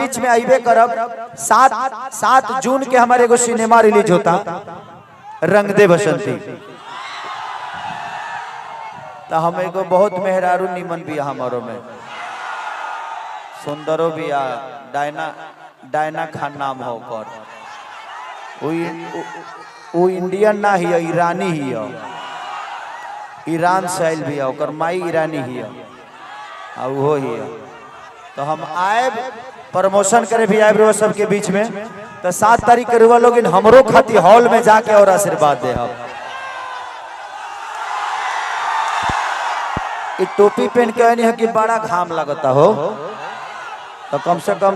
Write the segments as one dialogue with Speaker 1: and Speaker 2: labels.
Speaker 1: बीच में आइबे करब। 7 जून के हमारे एगो सिनेमा रिलीज होता रंग दे बसंती, तो हम एगो बहुत मेहरारू निमन भी हमारो में सुंदरो भी डायना खान नाम हो कर वो इंडियन ना ही ईरानी ही है, ईरान से आयल भी है, माई ईरानी ही है वो ही है। तो हम आए प्रमोशन करे भी आए सबके बीच में। तो 7 तारीख के रुआ लोग हमरो खाती हॉल में जाके और आशीर्वाद दे। हम टोपी पहन के नहीं है कि बड़ा घाम लगता हो, तो कम से कम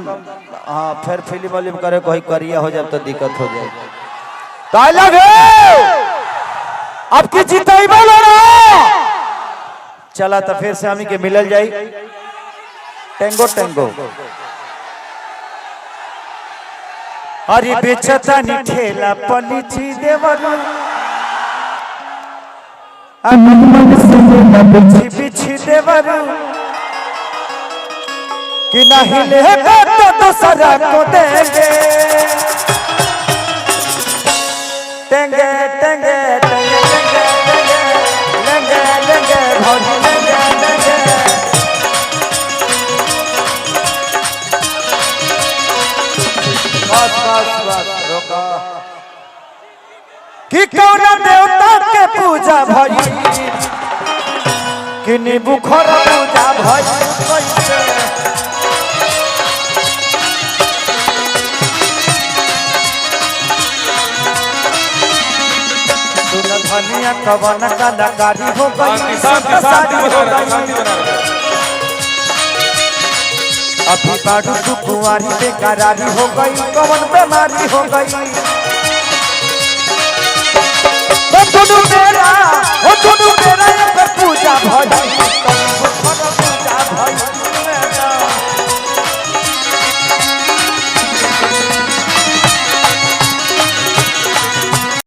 Speaker 1: हाँ फिर फिल्म विल्म करे कोई करिया हो जाए तो दिक्कत हो जाए। तो आई लव यू। अब की जीताई बोलो ना। चला तो फिर से हमी के मिलल जाई टेंगो टेंगो। अरे बेचता नी ठेला पलीची देवरू बिछी देवरू कि नहीं लेगा तो दूसरा को देंगे। टेंगे टेंगे टेंगे टेंगे लेंगे लेंगे भौजी लेंगे लेंगे। बस बस बस रोका। कि कौन देवता के पूजा भई कि नींबू खोरा पूजा भई कैसे। धनिया कवन कलाकारी हो गई अभी बाडू तू कुंवारी बेकरारी हो गई कवन बीमारी हो गई।